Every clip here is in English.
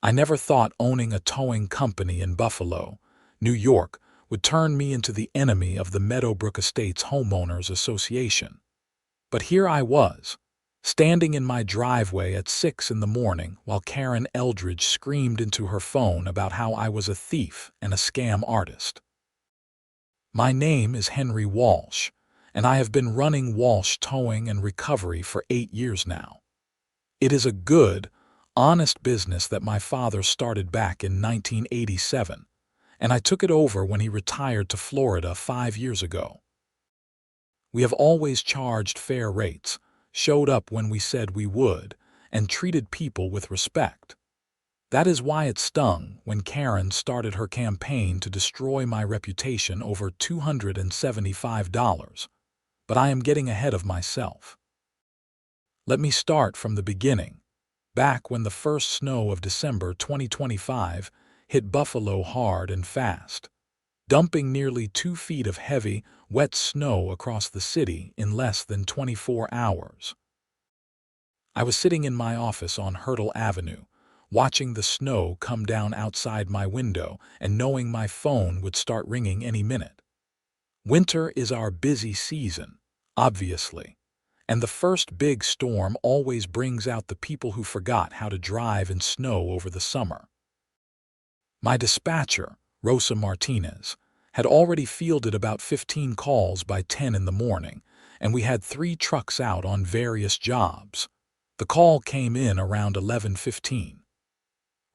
I never thought owning a towing company in Buffalo, New York, would turn me into the enemy of the Meadowbrook Estates Homeowners Association. But here I was, standing in my driveway at 6 in the morning while Karen Eldridge screamed into her phone about how I was a thief and a scam artist. My name is Henry Walsh, and I have been running Walsh Towing and Recovery for 8 years now. It is a good, honest business that my father started back in 1987, and I took it over when he retired to Florida 5 years ago. We have always charged fair rates, showed up when we said we would, and treated people with respect. That is why it stung when Karen started her campaign to destroy my reputation over $275. But I am getting ahead of myself. Let me start from the beginning, back when the first snow of December 2025 hit Buffalo hard and fast, dumping nearly 2 feet of heavy, wet snow across the city in less than 24 hours. I was sitting in my office on Hurdle Avenue, watching the snow come down outside my window and knowing my phone would start ringing any minute. Winter is our busy season, obviously, and the first big storm always brings out the people who forgot how to drive in snow over the summer. My dispatcher, Rosa Martinez, had already fielded about 15 calls by 10 in the morning, and we had 3 trucks out on various jobs. The call came in around 11:15.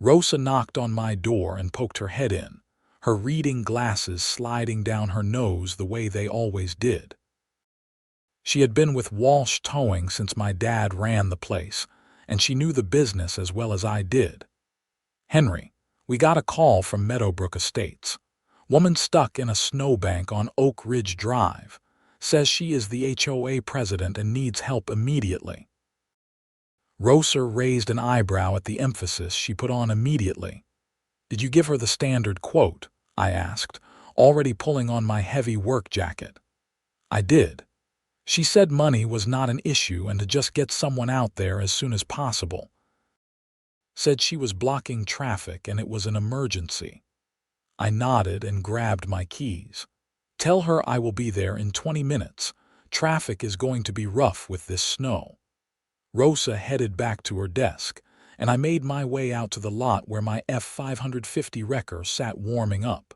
Rosa knocked on my door and poked her head in, her reading glasses sliding down her nose the way they always did. She had been with Walsh Towing since my dad ran the place, and she knew the business as well as I did. "Henry, we got a call from Meadowbrook Estates. Woman stuck in a snowbank on Oak Ridge Drive. Says she is the HOA president and needs help immediately." Rosa raised an eyebrow at the emphasis she put on immediately. "Did you give her the standard quote?" I asked, already pulling on my heavy work jacket. "I did. She said money was not an issue and to just get someone out there as soon as possible. Said she was blocking traffic and it was an emergency." I nodded and grabbed my keys. "Tell her I will be there in 20 minutes. Traffic is going to be rough with this snow." Rosa headed back to her desk, and I made my way out to the lot where my F550 wrecker sat warming up.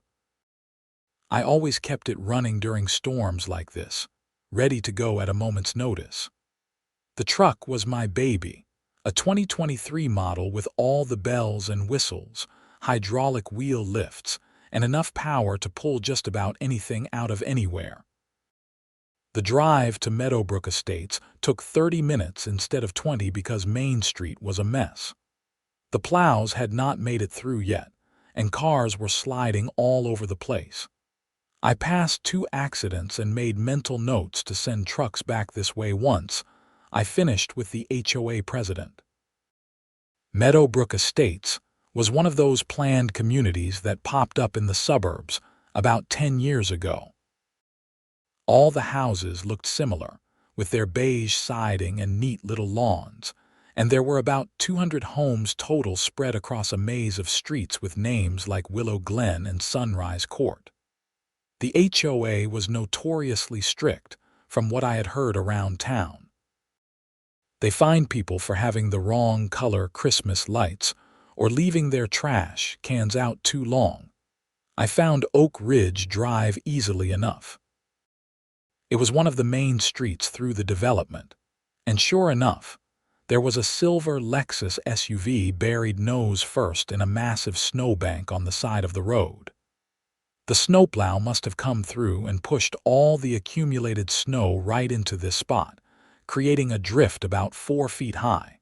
I always kept it running during storms like this, ready to go at a moment's notice. The truck was my baby, a 2023 model with all the bells and whistles, hydraulic wheel lifts, and enough power to pull just about anything out of anywhere. The drive to Meadowbrook Estates took 30 minutes instead of 20 because Main Street was a mess. The plows had not made it through yet, and cars were sliding all over the place. I passed 2 accidents and made mental notes to send trucks back this way once I finished with the HOA president. Meadowbrook Estates was one of those planned communities that popped up in the suburbs about 10 years ago. All the houses looked similar, with their beige siding and neat little lawns, and there were about 200 homes total spread across a maze of streets with names like Willow Glen and Sunrise Court. The HOA was notoriously strict, from what I had heard around town. They fined people for having the wrong color Christmas lights or leaving their trash cans out too long. I found Oak Ridge Drive easily enough. It was one of the main streets through the development, and sure enough, there was a silver Lexus SUV buried nose first in a massive snowbank on the side of the road. The snowplow must have come through and pushed all the accumulated snow right into this spot, creating a drift about 4 feet high.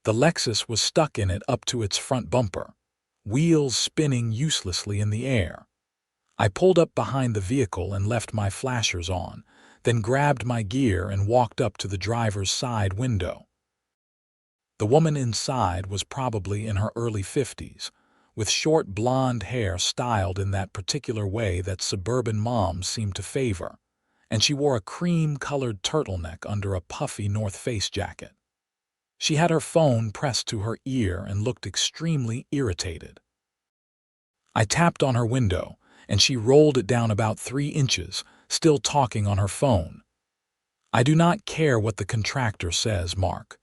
The Lexus was stuck in it up to its front bumper, wheels spinning uselessly in the air. I pulled up behind the vehicle and left my flashers on, then grabbed my gear and walked up to the driver's side window. The woman inside was probably in her early 50s, with short blonde hair styled in that particular way that suburban moms seem to favor, and she wore a cream-colored turtleneck under a puffy North Face jacket. She had her phone pressed to her ear and looked extremely irritated. I tapped on her window, and she rolled it down about 3 inches, still talking on her phone. I do not care what the contractor says, Mark.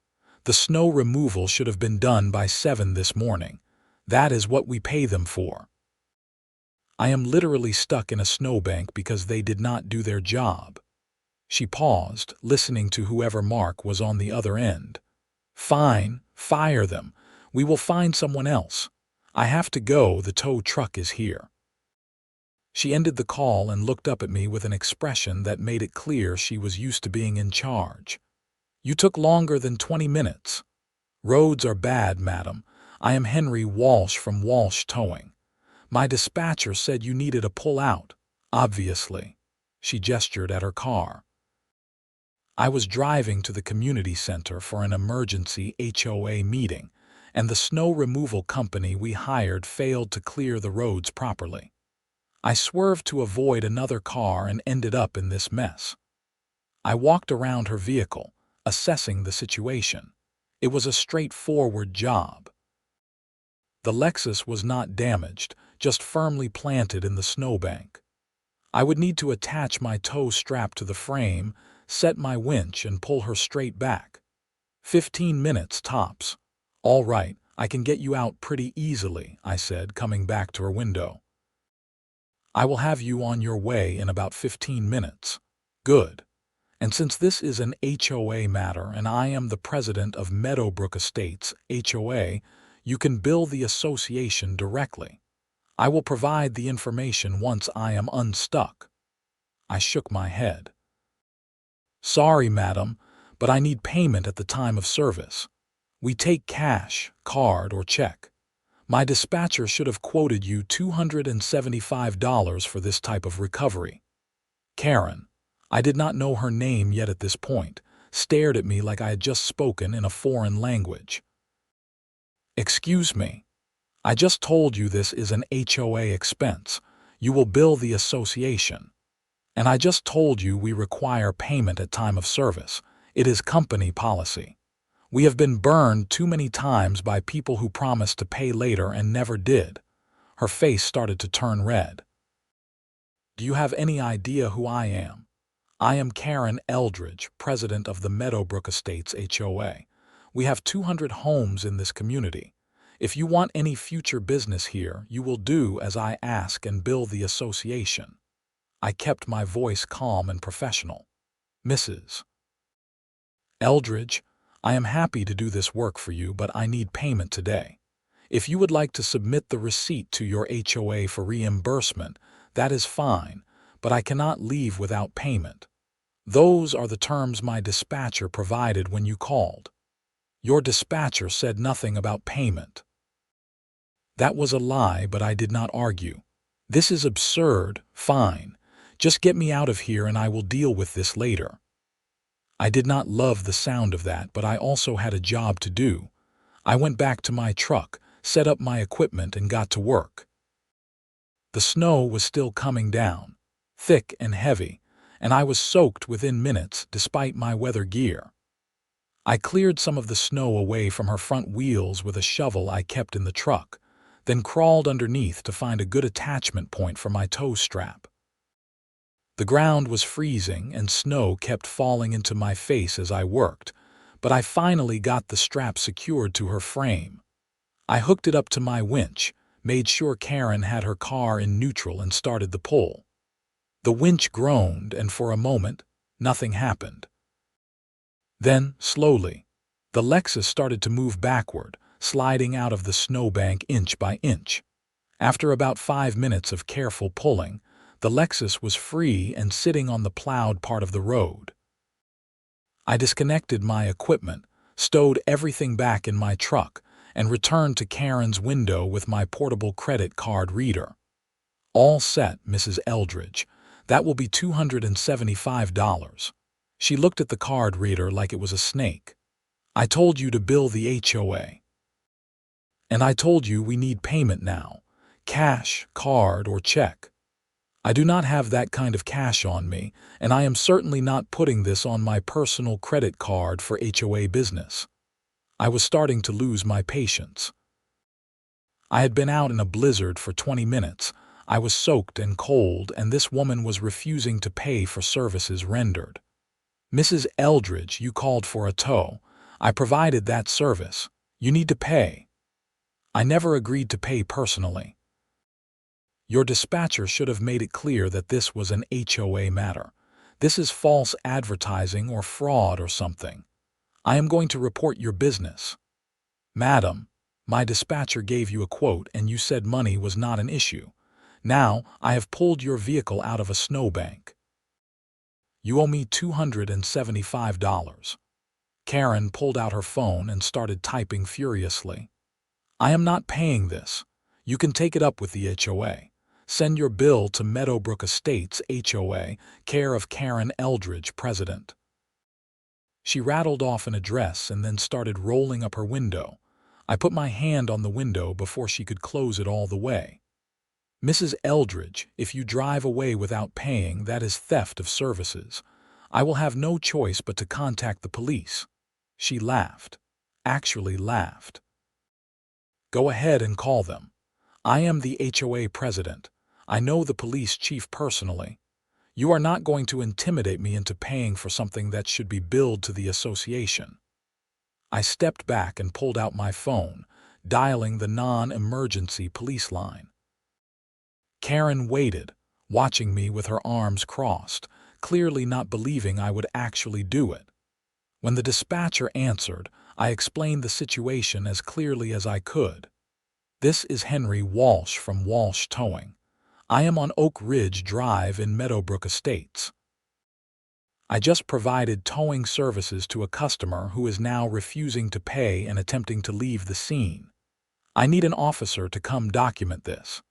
The snow removal should have been done by 7 this morning. That is what we pay them for. I am literally stuck in a snowbank because they did not do their job. She paused, listening to whoever Mark was on the other end. Fine, fire them. We will find someone else. I have to go, the tow truck is here. She ended the call and looked up at me with an expression that made it clear she was used to being in charge. You took longer than 20 minutes. Roads are bad, madam. I am Henry Walsh from Walsh Towing. My dispatcher said you needed a pull-out. Obviously. She gestured at her car. I was driving to the community center for an emergency HOA meeting, and the snow removal company we hired failed to clear the roads properly. I swerved to avoid another car and ended up in this mess. I walked around her vehicle, assessing the situation. It was a straightforward job. The Lexus was not damaged, just firmly planted in the snowbank. I would need to attach my tow strap to the frame, set my winch, and pull her straight back. 15 minutes tops. All right, I can get you out pretty easily, I said, coming back to her window. I will have you on your way in about 15 minutes. Good. And since this is an HOA matter and I am the president of Meadowbrook Estates, HOA, you can bill the association directly. I will provide the information once I am unstuck. I shook my head. Sorry, madam, but I need payment at the time of service. We take cash, card, or check. My dispatcher should have quoted you $275 for this type of recovery. Karen, I did not know her name yet at this point, stared at me like I had just spoken in a foreign language. Excuse me. I just told you this is an HOA expense. You will bill the association. And I just told you we require payment at time of service. It is company policy. We have been burned too many times by people who promised to pay later and never did. Her face started to turn red. Do you have any idea who I am? I am Karen Eldridge, president of the Meadowbrook Estates HOA. We have 200 homes in this community. If you want any future business here, you will do as I ask and bill the association. I kept my voice calm and professional. Mrs. Eldridge, I am happy to do this work for you, but I need payment today. If you would like to submit the receipt to your HOA for reimbursement, that is fine, but I cannot leave without payment. Those are the terms my dispatcher provided when you called. Your dispatcher said nothing about payment. That was a lie, but I did not argue. This is absurd. Fine. Just get me out of here and I will deal with this later. I did not love the sound of that, but I also had a job to do. I went back to my truck, set up my equipment, and got to work. The snow was still coming down, thick and heavy, and I was soaked within minutes despite my weather gear. I cleared some of the snow away from her front wheels with a shovel I kept in the truck, then crawled underneath to find a good attachment point for my tow strap. The ground was freezing and snow kept falling into my face as I worked, but I finally got the strap secured to her frame. I hooked it up to my winch, made sure Karen had her car in neutral, and started the pull. The winch groaned, and for a moment, nothing happened. Then, slowly, the Lexus started to move backward, sliding out of the snowbank inch by inch. After about 5 minutes of careful pulling, the Lexus was free and sitting on the plowed part of the road. I disconnected my equipment, stowed everything back in my truck, and returned to Karen's window with my portable credit card reader. All set, Mrs. Eldridge. That will be $275. She looked at the card reader like it was a snake. I told you to bill the HOA. And I told you we need payment now. Cash, card, or check. I do not have that kind of cash on me, and I am certainly not putting this on my personal credit card for HOA business. I was starting to lose my patience. I had been out in a blizzard for 20 minutes. I was soaked and cold, and this woman was refusing to pay for services rendered. "Mrs. Eldridge, you called for a tow. I provided that service. You need to pay." I never agreed to pay personally. "Your dispatcher should have made it clear that this was an HOA matter. This is false advertising or fraud or something. I am going to report your business." "Madam, my dispatcher gave you a quote and you said money was not an issue. Now I have pulled your vehicle out of a snowbank. You owe me $275. Karen pulled out her phone and started typing furiously. "I am not paying this. You can take it up with the HOA. Send your bill to Meadowbrook Estates HOA, care of Karen Eldridge, President." She rattled off an address and then started rolling up her window. I put my hand on the window before she could close it all the way. "Mrs. Eldridge, if you drive away without paying, that is theft of services. I will have no choice but to contact the police." She laughed. Actually laughed. "Go ahead and call them. I am the HOA president. I know the police chief personally. You are not going to intimidate me into paying for something that should be billed to the association." I stepped back and pulled out my phone, dialing the non-emergency police line. Karen waited, watching me with her arms crossed, clearly not believing I would actually do it. When the dispatcher answered, I explained the situation as clearly as I could. "This is Henry Walsh from Walsh Towing. I am on Oak Ridge Drive in Meadowbrook Estates. I just provided towing services to a customer who is now refusing to pay and attempting to leave the scene. I need an officer to come document this."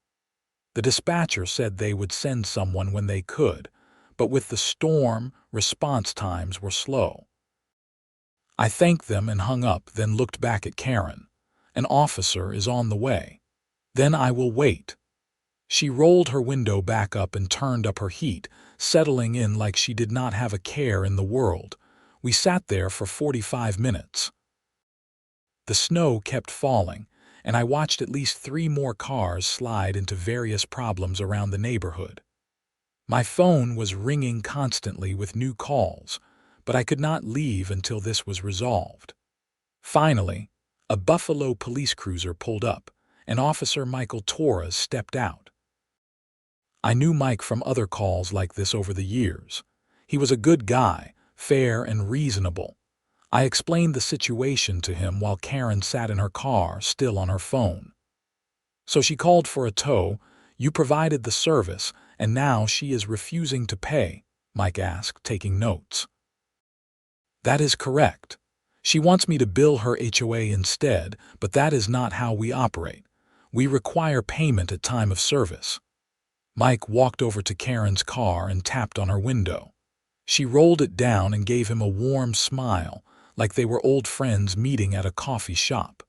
The dispatcher said they would send someone when they could, but with the storm, response times were slow. I thanked them and hung up, then looked back at Karen. "An officer is on the way. Then I will wait." She rolled her window back up and turned up her heat, settling in like she did not have a care in the world. We sat there for 45 minutes. The snow kept falling, and I watched at least 3 more cars slide into various problems around the neighborhood. My phone was ringing constantly with new calls, but I could not leave until this was resolved. Finally, a Buffalo police cruiser pulled up, and Officer Michael Torres stepped out. I knew Mike from other calls like this over the years. He was a good guy, fair and reasonable. I explained the situation to him while Karen sat in her car, still on her phone. "So she called for a tow, you provided the service, and now she is refusing to pay?" Mike asked, taking notes. "That is correct. She wants me to bill her HOA instead, but that is not how we operate. We require payment at time of service." Mike walked over to Karen's car and tapped on her window. She rolled it down and gave him a warm smile, like they were old friends meeting at a coffee shop.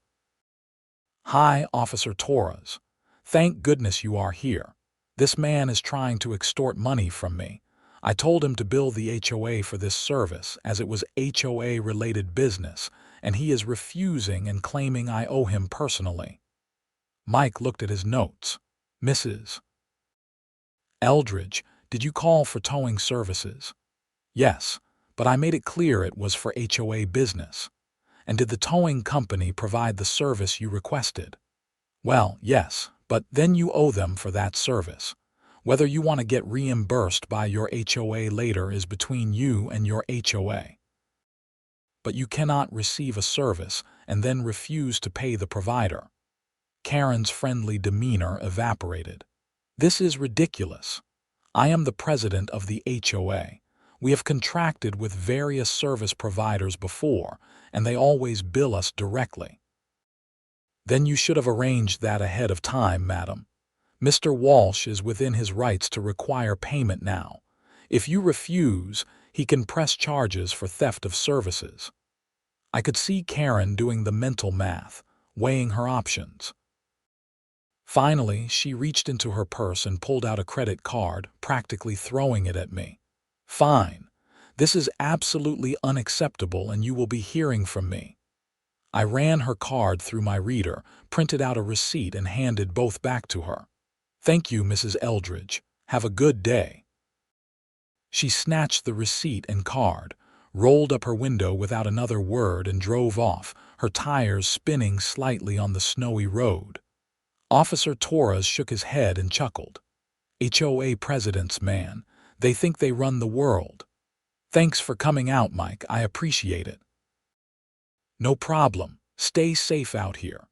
"Hi, Officer Torres. Thank goodness you are here. This man is trying to extort money from me. I told him to bill the HOA for this service as it was HOA-related business, and he is refusing and claiming I owe him personally." Mike looked at his notes. "Mrs. Eldridge, did you call for towing services?" "Yes, but I made it clear it was for HOA business." "And did the towing company provide the service you requested?" "Well, yes, but then you owe them for that service. Whether you want to get reimbursed by your HOA later is between you and your HOA. But you cannot receive a service and then refuse to pay the provider." Karen's friendly demeanor evaporated. "This is ridiculous. I am the president of the HOA. We have contracted with various service providers before, and they always bill us directly." "Then you should have arranged that ahead of time, madam. Mr. Walsh is within his rights to require payment now. If you refuse, he can press charges for theft of services." I could see Karen doing the mental math, weighing her options. Finally, she reached into her purse and pulled out a credit card, practically throwing it at me. "Fine. This is absolutely unacceptable and you will be hearing from me." I ran her card through my reader, printed out a receipt, and handed both back to her. "Thank you, Mrs. Eldridge. Have a good day." She snatched the receipt and card, rolled up her window without another word, and drove off, her tires spinning slightly on the snowy road. Officer Torres shook his head and chuckled. "HOA presidents, man. They think they run the world. Thanks for coming out, Mike. I appreciate it." "No problem. Stay safe out here."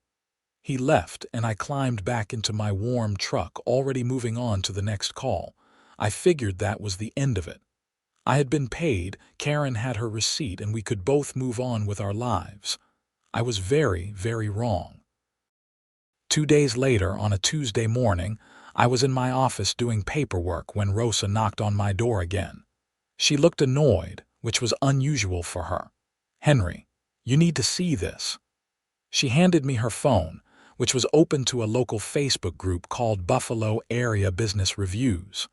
He left, and I climbed back into my warm truck, already moving on to the next call. I figured that was the end of it. I had been paid, Karen had her receipt, and we could both move on with our lives. I was very, very wrong. 2 days later, on a Tuesday morning, I was in my office doing paperwork when Rosa knocked on my door again. She looked annoyed, which was unusual for her. "Henry, you need to see this." She handed me her phone, which was open to a local Facebook group called Buffalo Area Business Reviews.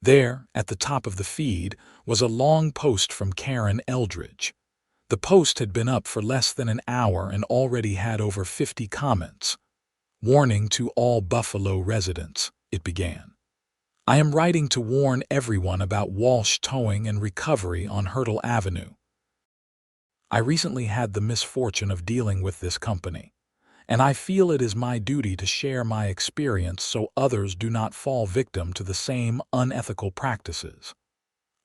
There, at the top of the feed, was a long post from Karen Eldridge. The post had been up for less than an hour and already had over 50 comments. "Warning to all Buffalo residents," it began. "I am writing to warn everyone about Walsh Towing and Recovery on Hurdle Avenue. I recently had the misfortune of dealing with this company, and I feel it is my duty to share my experience so others do not fall victim to the same unethical practices.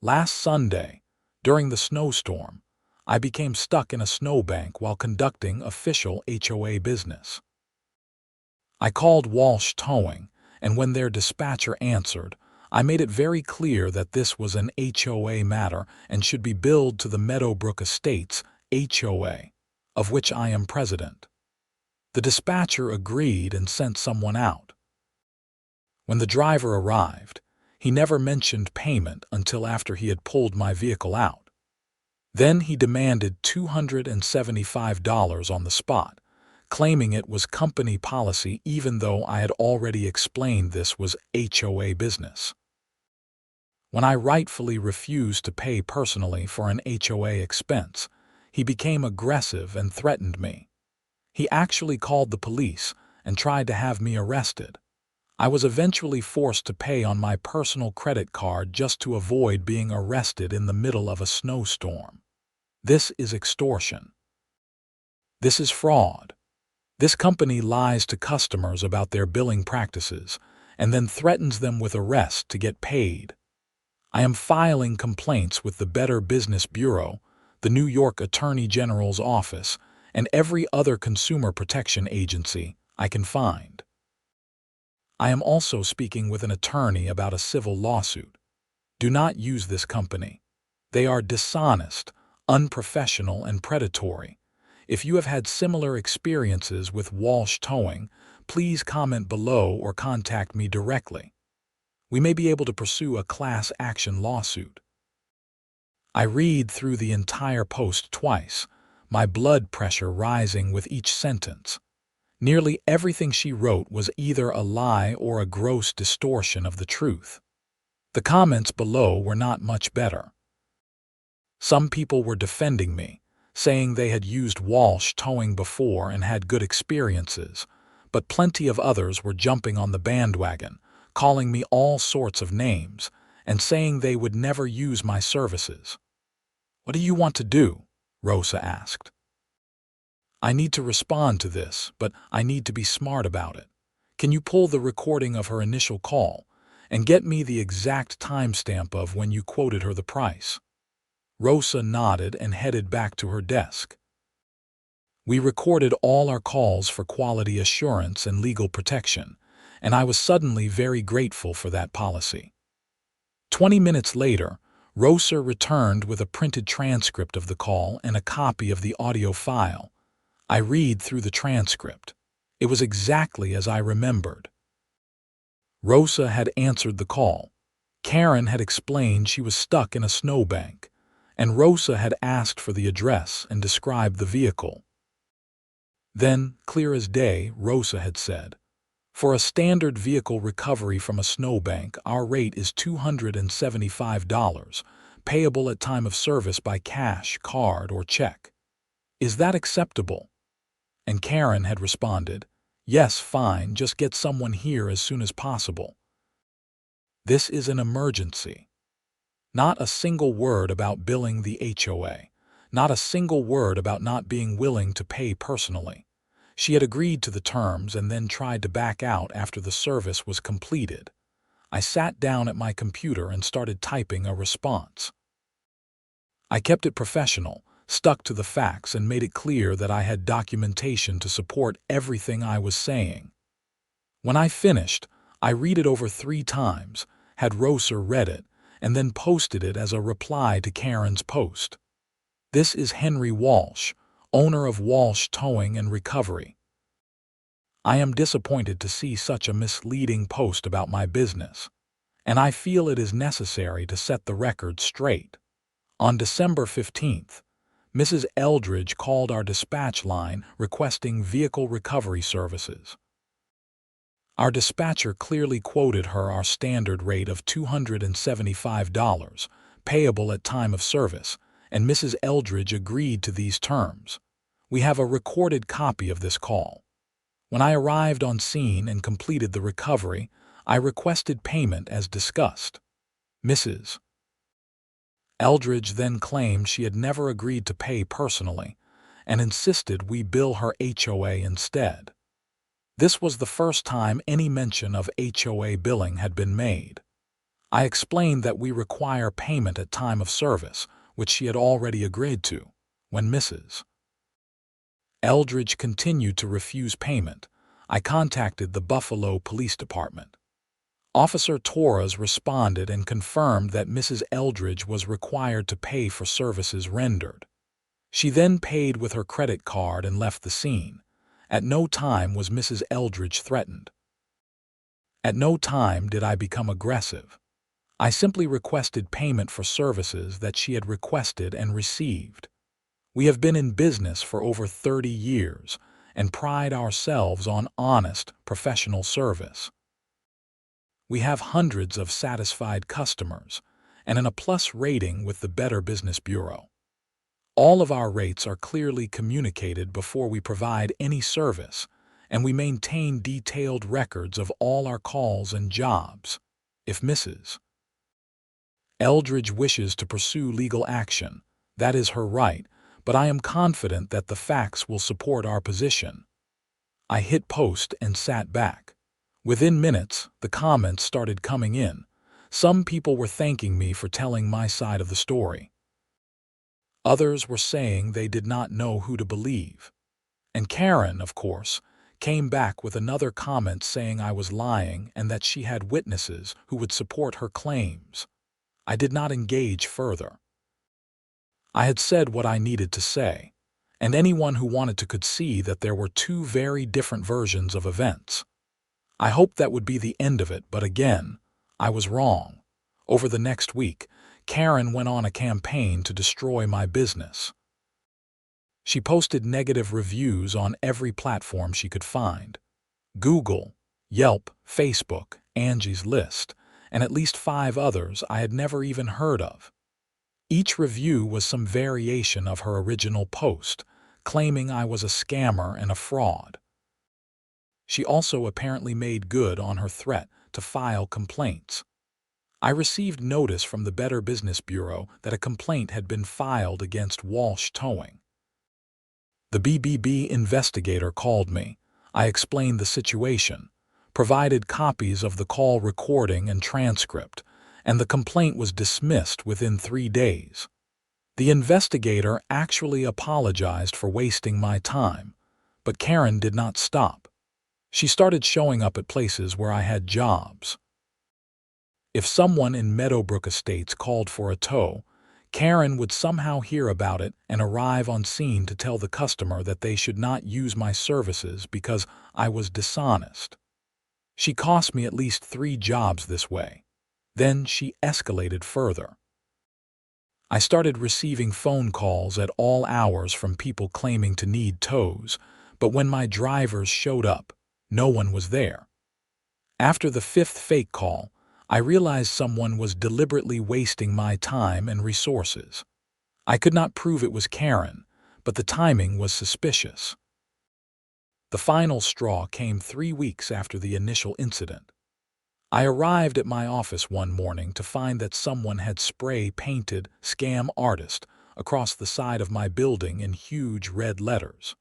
Last Sunday, during the snowstorm, I became stuck in a snowbank while conducting official HOA business. I called Walsh Towing, and when their dispatcher answered, I made it very clear that this was an HOA matter and should be billed to the Meadowbrook Estates HOA, of which I am president. The dispatcher agreed and sent someone out. When the driver arrived, he never mentioned payment until after he had pulled my vehicle out. Then he demanded $275 on the spot, claiming it was company policy even though I had already explained this was HOA business. When I rightfully refused to pay personally for an HOA expense, he became aggressive and threatened me. He actually called the police and tried to have me arrested. I was eventually forced to pay on my personal credit card just to avoid being arrested in the middle of a snowstorm. This is extortion. This is fraud. This company lies to customers about their billing practices and then threatens them with arrest to get paid. I am filing complaints with the Better Business Bureau, the New York Attorney General's office, and every other consumer protection agency I can find. I am also speaking with an attorney about a civil lawsuit. Do not use this company. They are dishonest, unprofessional, and predatory. If you have had similar experiences with Walsh Towing, please comment below or contact me directly. We may be able to pursue a class action lawsuit. I read through the entire post twice, my blood pressure rising with each sentence. Nearly everything she wrote was either a lie or a gross distortion of the truth. The comments below were not much better. Some people were defending me, saying they had used Walsh Towing before and had good experiences, but plenty of others were jumping on the bandwagon, calling me all sorts of names, and saying they would never use my services. "What do you want to do?" Rosa asked. "I need to respond to this, but I need to be smart about it. Can you pull the recording of her initial call and get me the exact timestamp of when you quoted her the price?" Rosa nodded and headed back to her desk. We recorded all our calls for quality assurance and legal protection, and I was suddenly very grateful for that policy. 20 minutes later, Rosa returned with a printed transcript of the call and a copy of the audio file. I read through the transcript. It was exactly as I remembered. Rosa had answered the call. Karen had explained she was stuck in a snowbank, and Rosa had asked for the address and described the vehicle. Then, clear as day, Rosa had said, "For a standard vehicle recovery from a snowbank, our rate is $275, payable at time of service by cash, card, or check. "Is that acceptable?" And Karen had responded, "Yes, fine, just get someone here as soon as possible. This is an emergency." Not a single word about billing the HOA. Not a single word about not being willing to pay personally. She had agreed to the terms and then tried to back out after the service was completed. I sat down at my computer and started typing a response. I kept it professional, stuck to the facts, and made it clear that I had documentation to support everything I was saying. When I finished, I read it over 3 times, had Roser read it, and then posted it as a reply to Karen's post. "This is Henry Walsh, owner of Walsh Towing and Recovery. I am disappointed to see such a misleading post about my business, and I feel it is necessary to set the record straight. On December 15th, Mrs. Eldridge called our dispatch line requesting vehicle recovery services. Our dispatcher clearly quoted her our standard rate of $275, payable at time of service, and Mrs. Eldridge agreed to these terms. We have a recorded copy of this call. When I arrived on scene and completed the recovery, I requested payment as discussed. Mrs. Eldridge then claimed she had never agreed to pay personally and insisted we bill her HOA instead. This was the first time any mention of HOA billing had been made. I explained that we require payment at time of service, which she had already agreed to. When Mrs. Eldridge continued to refuse payment, I contacted the Buffalo Police Department. Officer Torres responded and confirmed that Mrs. Eldridge was required to pay for services rendered. She then paid with her credit card and left the scene. At no time was Mrs. Eldridge threatened. At no time did I become aggressive. I simply requested payment for services that she had requested and received. We have been in business for over 30 years and pride ourselves on honest, professional service. We have hundreds of satisfied customers and an A+ rating with the Better Business Bureau. All of our rates are clearly communicated before we provide any service, and we maintain detailed records of all our calls and jobs. If Mrs. Eldridge wishes to pursue legal action, that is her right, but I am confident that the facts will support our position. I hit post and sat back. Within minutes, the comments started coming in. Some people were thanking me for telling my side of the story. Others were saying they did not know who to believe. And Karen, of course, came back with another comment saying I was lying and that she had witnesses who would support her claims. I did not engage further. I had said what I needed to say, and anyone who wanted to could see that there were 2 very different versions of events. I hoped that would be the end of it, but again, I was wrong. Over the next week, Karen went on a campaign to destroy my business. She posted negative reviews on every platform she could find: Google, Yelp, Facebook, Angie's List, and at least 5 others I had never even heard of. Each review was some variation of her original post, claiming I was a scammer and a fraud. She also apparently made good on her threat to file complaints. I received notice from the Better Business Bureau that a complaint had been filed against Walsh Towing. The BBB investigator called me. I explained the situation, provided copies of the call recording and transcript, and the complaint was dismissed within 3 days. The investigator actually apologized for wasting my time, but Karen did not stop. She started showing up at places where I had jobs. If someone in Meadowbrook Estates called for a tow, Karen would somehow hear about it and arrive on scene to tell the customer that they should not use my services because I was dishonest. She cost me at least 3 jobs this way. Then she escalated further. I started receiving phone calls at all hours from people claiming to need tows, but when my drivers showed up, no one was there. After the 5th fake call, I realized someone was deliberately wasting my time and resources. I could not prove it was Karen, but the timing was suspicious. The final straw came 3 weeks after the initial incident. I arrived at my office one morning to find that someone had spray-painted "Scam Artist" across the side of my building in huge red letters.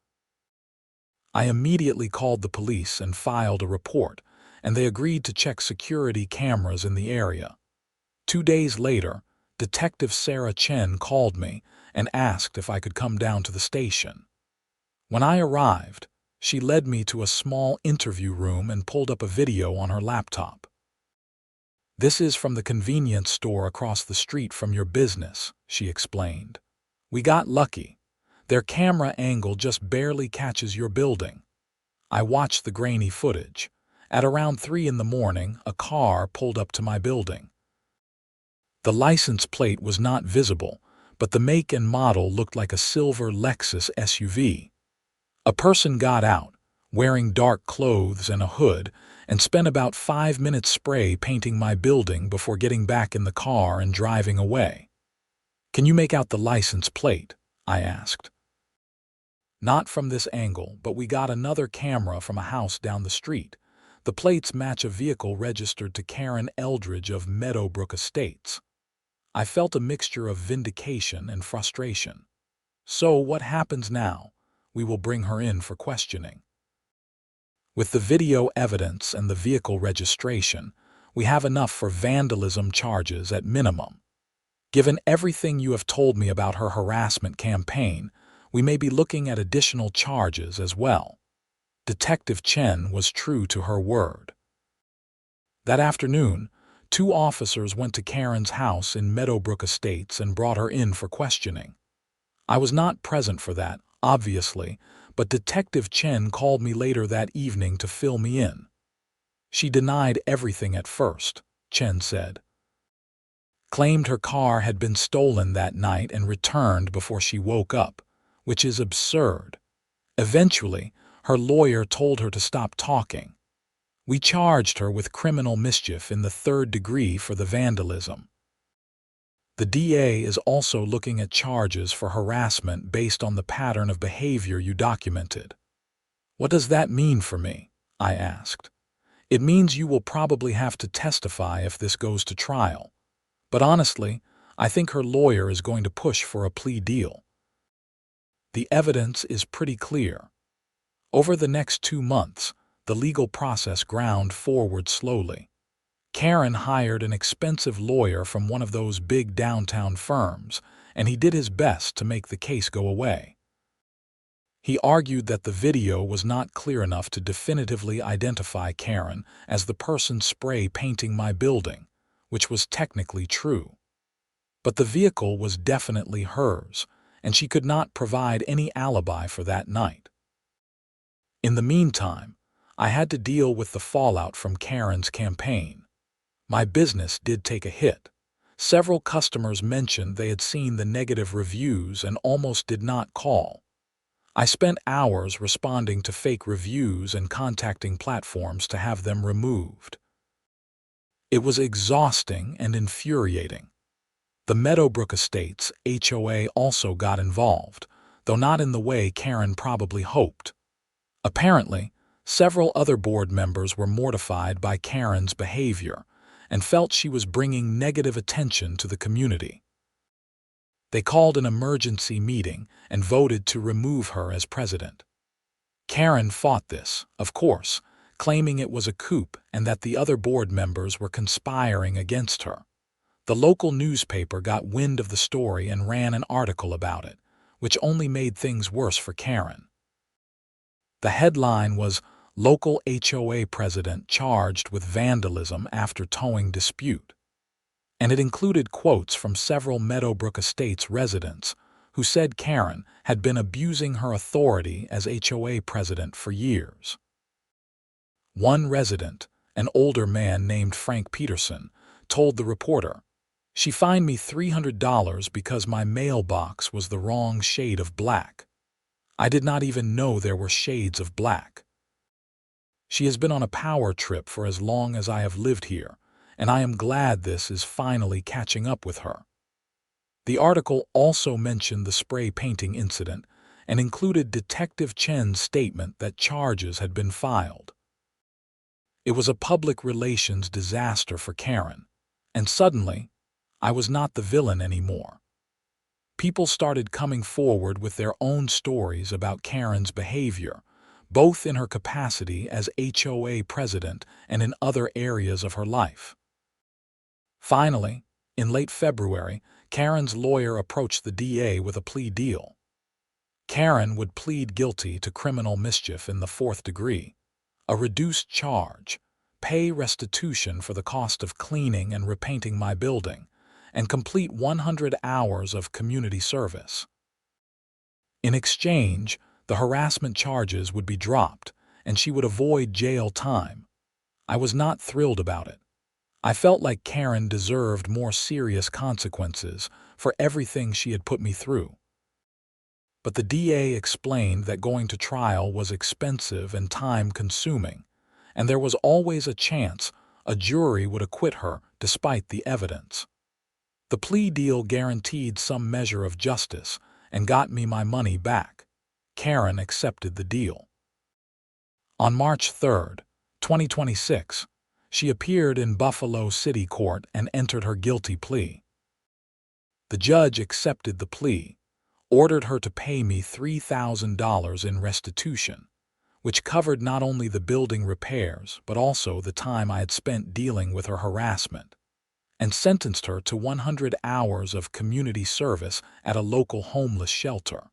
I immediately called the police and filed a report, and they agreed to check security cameras in the area. 2 days later, Detective Sarah Chen called me and asked if I could come down to the station. When I arrived, she led me to a small interview room and pulled up a video on her laptop. "This is from the convenience store across the street from your business," she explained. "We got lucky. Their camera angle just barely catches your building." I watched the grainy footage. At around 3 in the morning, a car pulled up to my building. The license plate was not visible, but the make and model looked like a silver Lexus SUV. A person got out, wearing dark clothes and a hood, and spent about 5 minutes spray painting my building before getting back in the car and driving away. "Can you make out the license plate?" I asked. "Not from this angle, but we got another camera from a house down the street. The plates match a vehicle registered to Karen Eldridge of Meadowbrook Estates." I felt a mixture of vindication and frustration. "So what happens now?" "We will bring her in for questioning." With the video evidence and the vehicle registration, we have enough for vandalism charges at minimum. Given everything you have told me about her harassment campaign, we may be looking at additional charges as well. Detective Chen was true to her word. That afternoon, 2 officers went to Karen's house in Meadowbrook Estates and brought her in for questioning. I was not present for that, obviously, but Detective Chen called me later that evening to fill me in. "She denied everything at first," Chen said. "Claimed her car had been stolen that night and returned before she woke up, which is absurd. Eventually, her lawyer told her to stop talking. We charged her with criminal mischief in the 3rd degree for the vandalism. The DA is also looking at charges for harassment based on the pattern of behavior you documented." "What does that mean for me?" I asked. "It means you will probably have to testify if this goes to trial. But honestly, I think her lawyer is going to push for a plea deal." The evidence is pretty clear. Over the next 2 months, the legal process ground forward slowly. Karen hired an expensive lawyer from one of those big downtown firms, and he did his best to make the case go away. He argued that the video was not clear enough to definitively identify Karen as the person spray painting my building, which was technically true. But the vehicle was definitely hers, and she could not provide any alibi for that night. In the meantime, I had to deal with the fallout from Karen's campaign. My business did take a hit. Several customers mentioned they had seen the negative reviews and almost did not call. I spent hours responding to fake reviews and contacting platforms to have them removed. It was exhausting and infuriating. The Meadowbrook Estates HOA also got involved, though not in the way Karen probably hoped. Apparently, several other board members were mortified by Karen's behavior and felt she was bringing negative attention to the community. They called an emergency meeting and voted to remove her as president. Karen fought this, of course, claiming it was a coup and that the other board members were conspiring against her. The local newspaper got wind of the story and ran an article about it, which only made things worse for Karen. The headline was, "Local HOA President Charged with Vandalism After Towing Dispute," and it included quotes from several Meadowbrook Estates residents who said Karen had been abusing her authority as HOA president for years. One resident, an older man named Frank Peterson, told the reporter, "She fined me $300 because my mailbox was the wrong shade of black. I did not even know there were shades of black. She has been on a power trip for as long as I have lived here, and I am glad this is finally catching up with her." The article also mentioned the spray painting incident and included Detective Chen's statement that charges had been filed. It was a public relations disaster for Karen, and suddenly, I was not the villain anymore. People started coming forward with their own stories about Karen's behavior, both in her capacity as HOA president and in other areas of her life. Finally, in late February, Karen's lawyer approached the DA with a plea deal. Karen would plead guilty to criminal mischief in the 4th degree, a reduced charge, pay restitution for the cost of cleaning and repainting my building, and complete 100 hours of community service. In exchange, the harassment charges would be dropped, and she would avoid jail time. I was not thrilled about it. I felt like Karen deserved more serious consequences for everything she had put me through. But the DA explained that going to trial was expensive and time-consuming, and there was always a chance a jury would acquit her despite the evidence. The plea deal guaranteed some measure of justice and got me my money back. Karen accepted the deal. On March 3, 2026, she appeared in Buffalo City Court and entered her guilty plea. The judge accepted the plea, ordered her to pay me $3,000 in restitution, which covered not only the building repairs but also the time I had spent dealing with her harassment, and sentenced her to 100 hours of community service at a local homeless shelter.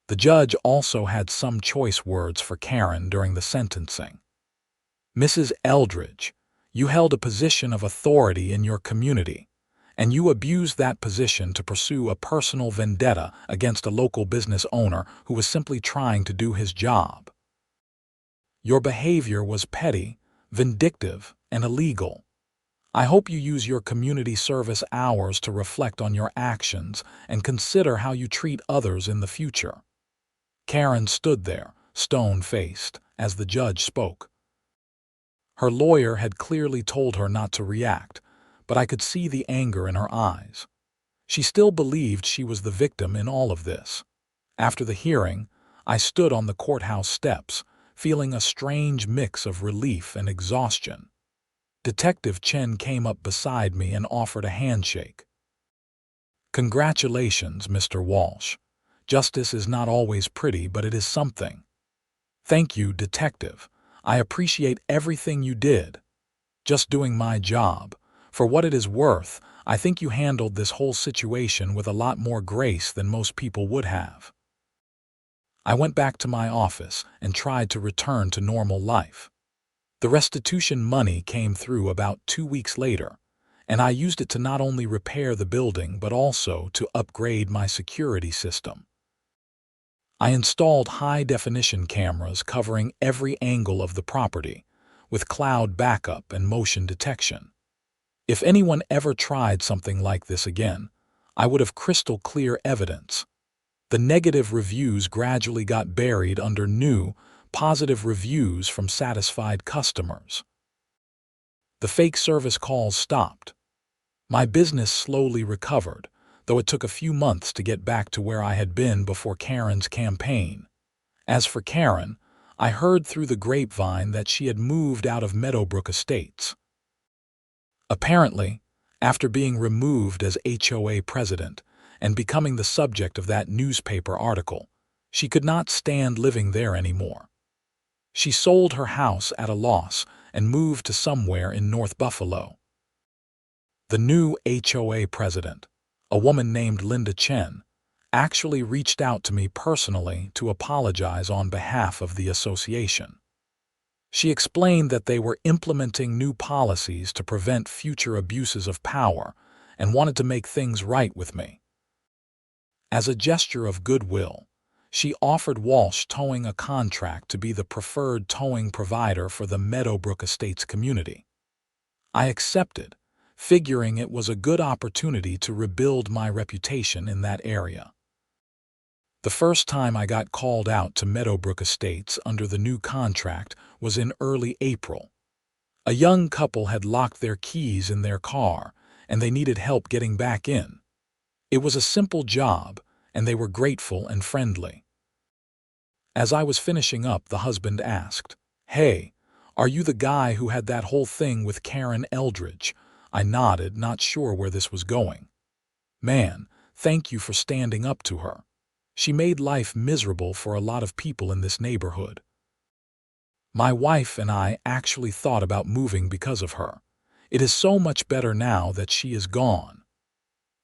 The judge also had some choice words for Karen during the sentencing. "Mrs. Eldridge, you held a position of authority in your community, and you abused that position to pursue a personal vendetta against a local business owner who was simply trying to do his job. Your behavior was petty, vindictive, and illegal. I hope you use your community service hours to reflect on your actions and consider how you treat others in the future." Karen stood there, stone-faced, as the judge spoke. Her lawyer had clearly told her not to react, but I could see the anger in her eyes. She still believed she was the victim in all of this. After the hearing, I stood on the courthouse steps, feeling a strange mix of relief and exhaustion. Detective Chen came up beside me and offered a handshake. "Congratulations, Mr. Walsh. Justice is not always pretty, but it is something." "Thank you, Detective. I appreciate everything you did. Just doing my job. For what it is worth, I think you handled this whole situation with a lot more grace than most people would have." I went back to my office and tried to return to normal life. The restitution money came through about 2 weeks later, and I used it to not only repair the building but also to upgrade my security system. I installed high-definition cameras covering every angle of the property, with cloud backup and motion detection. If anyone ever tried something like this again, I would have crystal-clear evidence. The negative reviews gradually got buried under new, positive reviews from satisfied customers. The fake service calls stopped. My business slowly recovered, though it took a few months to get back to where I had been before Karen's campaign. As for Karen, I heard through the grapevine that she had moved out of Meadowbrook Estates. Apparently, after being removed as HOA president and becoming the subject of that newspaper article, she could not stand living there anymore. She sold her house at a loss and moved to somewhere in North Buffalo. The new HOA president, a woman named Linda Chen, actually reached out to me personally to apologize on behalf of the association. She explained that they were implementing new policies to prevent future abuses of power and wanted to make things right with me. As a gesture of goodwill, she offered Walsh Towing a contract to be the preferred towing provider for the Meadowbrook Estates community. I accepted, figuring it was a good opportunity to rebuild my reputation in that area. The first time I got called out to Meadowbrook Estates under the new contract was in early April. A young couple had locked their keys in their car, and they needed help getting back in. It was a simple job, and they were grateful and friendly. As I was finishing up, the husband asked, "Hey, are you the guy who had that whole thing with Karen Eldridge?" I nodded, not sure where this was going. "Man, thank you for standing up to her. She made life miserable for a lot of people in this neighborhood. My wife and I actually thought about moving because of her. It is so much better now that she is gone."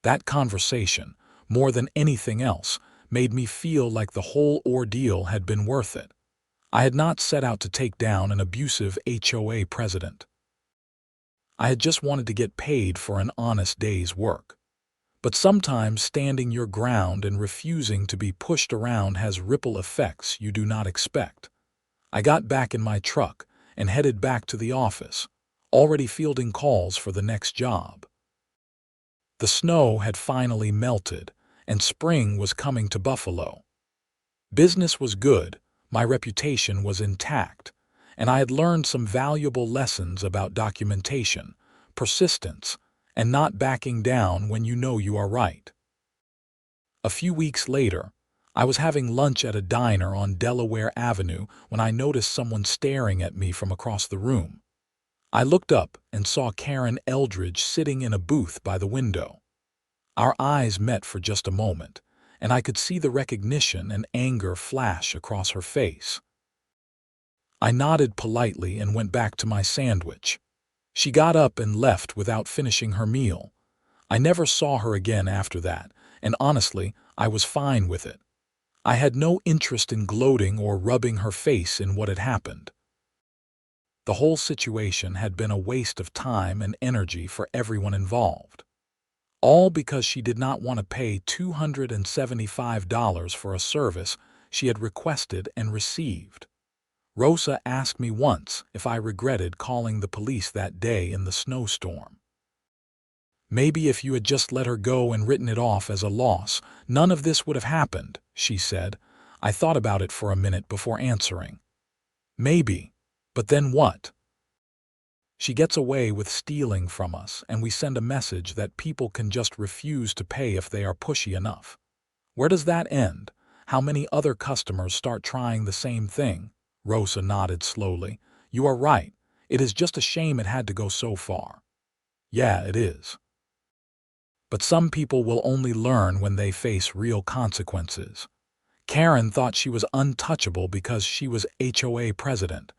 That conversation, more than anything else, made me feel like the whole ordeal had been worth it. I had not set out to take down an abusive HOA president. I had just wanted to get paid for an honest day's work. But sometimes standing your ground and refusing to be pushed around has ripple effects you do not expect. I got back in my truck and headed back to the office, already fielding calls for the next job. The snow had finally melted, and spring was coming to Buffalo. Business was good, my reputation was intact, and I had learned some valuable lessons about documentation, persistence, and not backing down when you know you are right. A few weeks later, I was having lunch at a diner on Delaware Avenue when I noticed someone staring at me from across the room. I looked up and saw Karen Eldridge sitting in a booth by the window. Our eyes met for just a moment, and I could see the recognition and anger flash across her face. I nodded politely and went back to my sandwich. She got up and left without finishing her meal. I never saw her again after that, and honestly, I was fine with it. I had no interest in gloating or rubbing her face in what had happened. The whole situation had been a waste of time and energy for everyone involved. All because she did not want to pay $275 for a service she had requested and received. Rosa asked me once if I regretted calling the police that day in the snowstorm. "Maybe if you had just let her go and written it off as a loss, none of this would have happened," she said. I thought about it for a minute before answering. "Maybe, but then what? She gets away with stealing from us, and we send a message that people can just refuse to pay if they are pushy enough. Where does that end? How many other customers start trying the same thing?" Rosa nodded slowly. "You are right. It is just a shame it had to go so far." "Yeah, it is. But some people will only learn when they face real consequences. Karen thought she was untouchable because she was HOA president.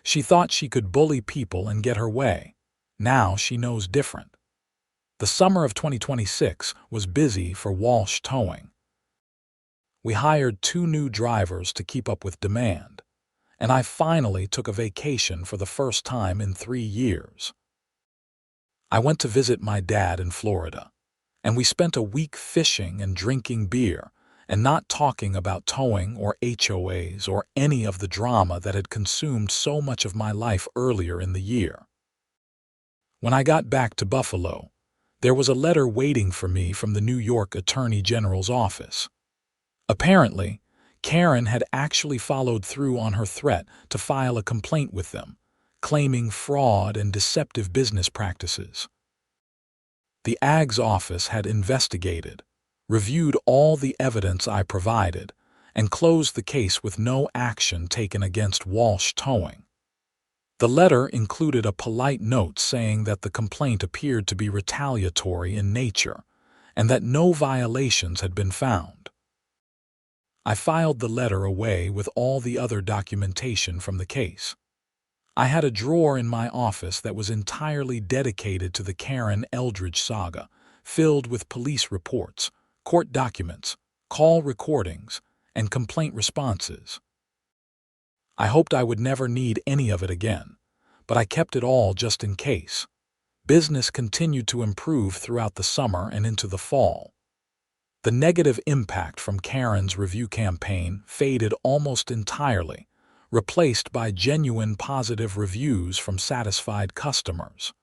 She thought she could bully people and get her way. Now she knows different." The summer of 2026 was busy for Walsh Towing. We hired 2 new drivers to keep up with demand, and I finally took a vacation for the first time in 3 years. I went to visit my dad in Florida, and we spent a week fishing and drinking beer and not talking about towing or HOAs or any of the drama that had consumed so much of my life earlier in the year. When I got back to Buffalo, there was a letter waiting for me from the New York Attorney General's office. Apparently, Karen had actually followed through on her threat to file a complaint with them, claiming fraud and deceptive business practices. The AG's office had investigated, reviewed all the evidence I provided, and closed the case with no action taken against Walsh Towing. The letter included a polite note saying that the complaint appeared to be retaliatory in nature and that no violations had been found. I filed the letter away with all the other documentation from the case. I had a drawer in my office that was entirely dedicated to the Karen Eldridge saga, filled with police reports, court documents, call recordings, and complaint responses. I hoped I would never need any of it again, but I kept it all just in case. Business continued to improve throughout the summer and into the fall. The negative impact from Karen's review campaign faded almost entirely, replaced by genuine positive reviews from satisfied customers.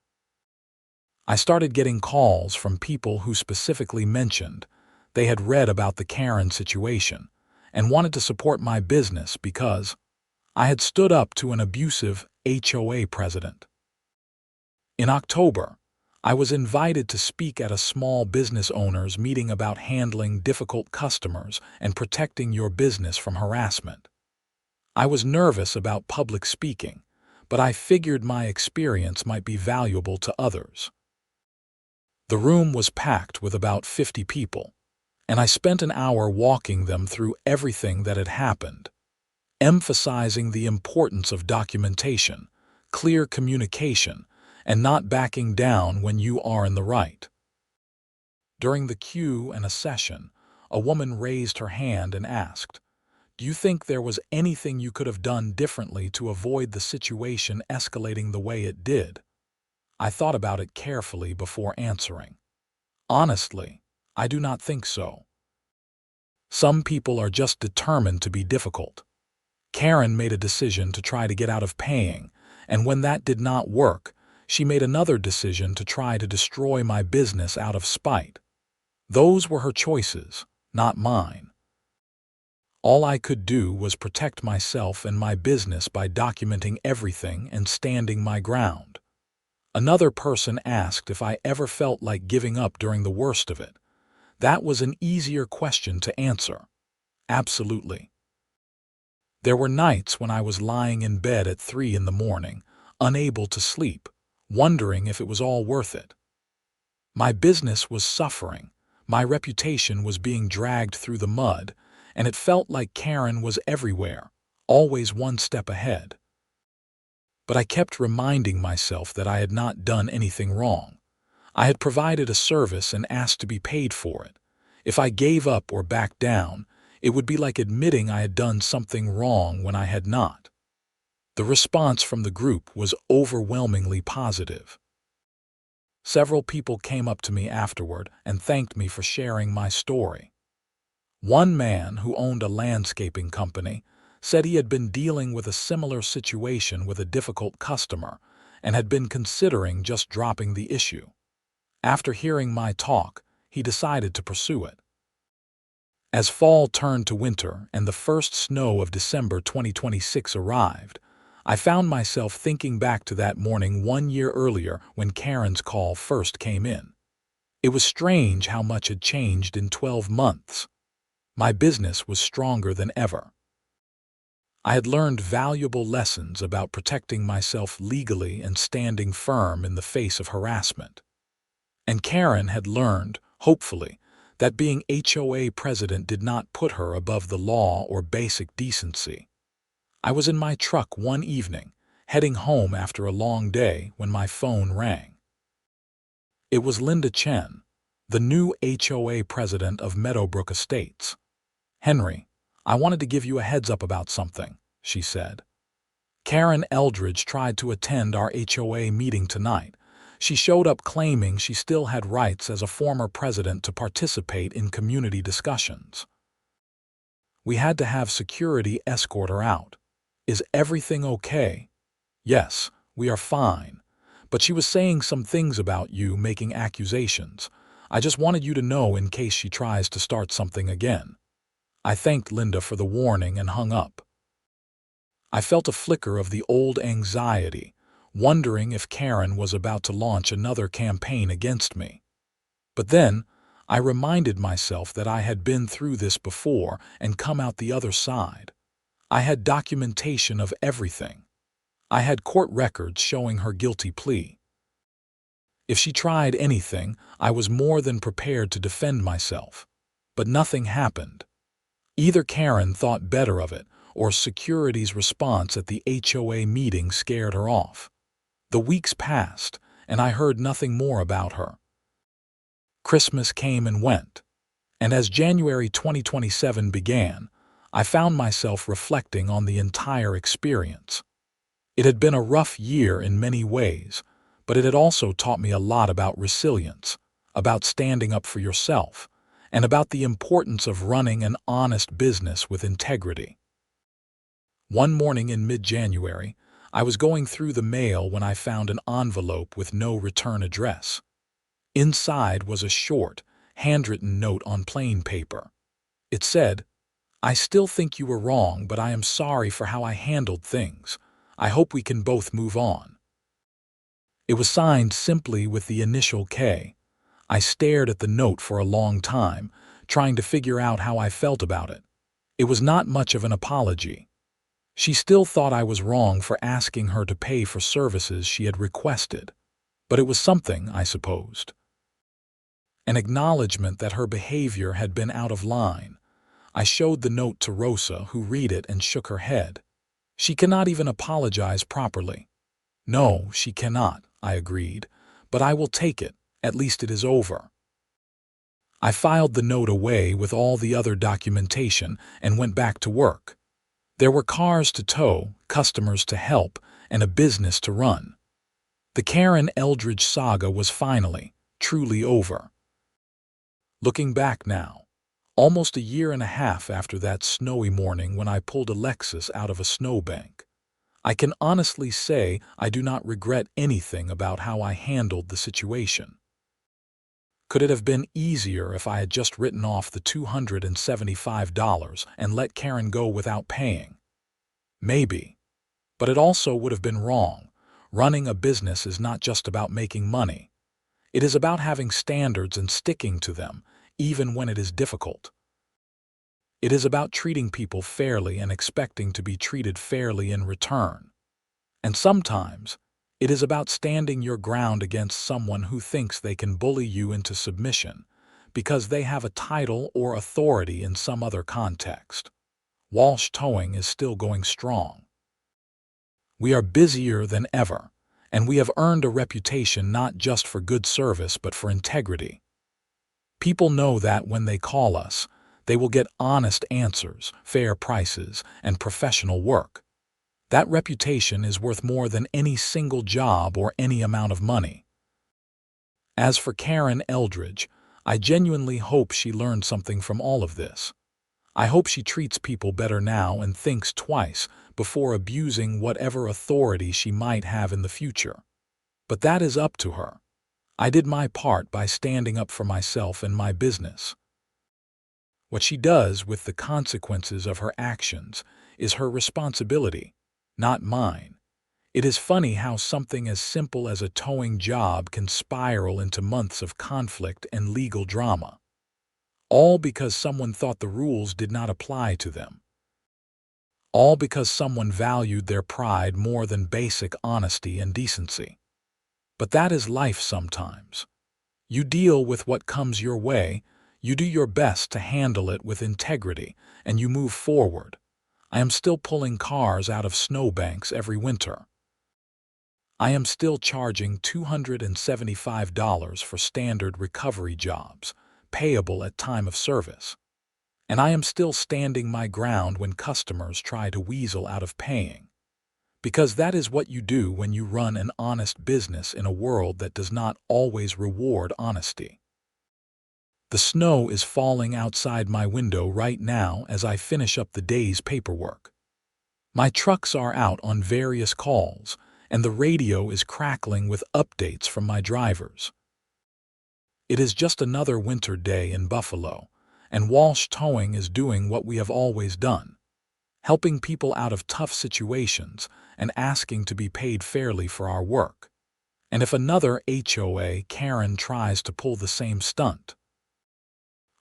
I started getting calls from people who specifically mentioned they had read about the Karen situation and wanted to support my business because I had stood up to an abusive HOA president. In October, I was invited to speak at a small business owners meeting about handling difficult customers and protecting your business from harassment. I was nervous about public speaking, but I figured my experience might be valuable to others. The room was packed with about 50 people, and I spent an hour walking them through everything that had happened, emphasizing the importance of documentation, clear communication, and not backing down when you are in the right. During the Q&A session, a woman raised her hand and asked, "Do you think there was anything you could have done differently to avoid the situation escalating the way it did?" I thought about it carefully before answering. Honestly, I do not think so. Some people are just determined to be difficult. Karen made a decision to try to get out of paying, and when that did not work, she made another decision to try to destroy my business out of spite. Those were her choices, not mine. All I could do was protect myself and my business by documenting everything and standing my ground. Another person asked if I ever felt like giving up during the worst of it. That was an easier question to answer. Absolutely. There were nights when I was lying in bed at 3 in the morning, unable to sleep, wondering if it was all worth it. My business was suffering, my reputation was being dragged through the mud, and it felt like Karen was everywhere, always one step ahead. But I kept reminding myself that I had not done anything wrong. I had provided a service and asked to be paid for it. If I gave up or backed down, it would be like admitting I had done something wrong when I had not. The response from the group was overwhelmingly positive. Several people came up to me afterward and thanked me for sharing my story. One man who owned a landscaping company said he had been dealing with a similar situation with a difficult customer and had been considering just dropping the issue. After hearing my talk, he decided to pursue it. As fall turned to winter and the first snow of December 2026 arrived, I found myself thinking back to that morning 1 year earlier when Karen's call first came in. It was strange how much had changed in 12 months. My business was stronger than ever. I had learned valuable lessons about protecting myself legally and standing firm in the face of harassment. And Karen had learned, hopefully, that being HOA president did not put her above the law or basic decency. I was in my truck one evening, heading home after a long day, when my phone rang. It was Linda Chen, the new HOA president of Meadowbrook Estates. "Henry, I wanted to give you a heads up about something," she said. "Karen Eldridge tried to attend our HOA meeting tonight. She showed up claiming she still had rights as a former president to participate in community discussions. We had to have security escort her out. Is everything okay?" "Yes, we are fine. But she was saying some things about you, making accusations. I just wanted you to know in case she tries to start something again." I thanked Linda for the warning and hung up. I felt a flicker of the old anxiety, wondering if Karen was about to launch another campaign against me. But then, I reminded myself that I had been through this before and come out the other side. I had documentation of everything. I had court records showing her guilty plea. If she tried anything, I was more than prepared to defend myself. But nothing happened. Either Karen thought better of it, or security's response at the HOA meeting scared her off. The weeks passed, and I heard nothing more about her. Christmas came and went, and as January 2027 began, I found myself reflecting on the entire experience. It had been a rough year in many ways, but it had also taught me a lot about resilience, about standing up for yourself, and about the importance of running an honest business with integrity. One morning in mid-January, I was going through the mail when I found an envelope with no return address. Inside was a short, handwritten note on plain paper. It said, "I still think you were wrong, but I am sorry for how I handled things. I hope we can both move on." It was signed simply with the initial K. I stared at the note for a long time, trying to figure out how I felt about it. It was not much of an apology. She still thought I was wrong for asking her to pay for services she had requested, but it was something, I supposed. An acknowledgement that her behavior had been out of line. I showed the note to Rosa, who read it and shook her head. She cannot even apologize properly. No, she cannot, I agreed, but I will take it. At least it is over. I filed the note away with all the other documentation and went back to work. There were cars to tow, customers to help, and a business to run. The Karen Eldridge saga was finally, truly over. Looking back now, almost a year and a half after that snowy morning when I pulled a Lexus out of a snowbank, I can honestly say I do not regret anything about how I handled the situation. Could it have been easier if I had just written off the $275 and let Karen go without paying? Maybe. But it also would have been wrong. Running a business is not just about making money. It is about having standards and sticking to them, even when it is difficult. It is about treating people fairly and expecting to be treated fairly in return. And sometimes, it is about standing your ground against someone who thinks they can bully you into submission because they have a title or authority in some other context. Walsh Towing is still going strong. We are busier than ever, and we have earned a reputation not just for good service but for integrity. People know that when they call us, they will get honest answers, fair prices, and professional work. That reputation is worth more than any single job or any amount of money. As for Karen Eldridge, I genuinely hope she learned something from all of this. I hope she treats people better now and thinks twice before abusing whatever authority she might have in the future. But that is up to her. I did my part by standing up for myself and my business. What she does with the consequences of her actions is her responsibility, not mine. It is funny how something as simple as a towing job can spiral into months of conflict and legal drama. All because someone thought the rules did not apply to them. All because someone valued their pride more than basic honesty and decency. But that is life sometimes. You deal with what comes your way, you do your best to handle it with integrity, and you move forward. I am still pulling cars out of snowbanks every winter. I am still charging $275 for standard recovery jobs, payable at time of service. And I am still standing my ground when customers try to weasel out of paying. Because that is what you do when you run an honest business in a world that does not always reward honesty. The snow is falling outside my window right now as I finish up the day's paperwork. My trucks are out on various calls, and the radio is crackling with updates from my drivers. It is just another winter day in Buffalo, and Walsh Towing is doing what we have always done, helping people out of tough situations and asking to be paid fairly for our work. And if another HOA Karen tries to pull the same stunt,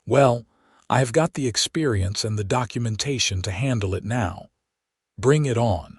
well, I have got the experience and the documentation to handle it now. Bring it on.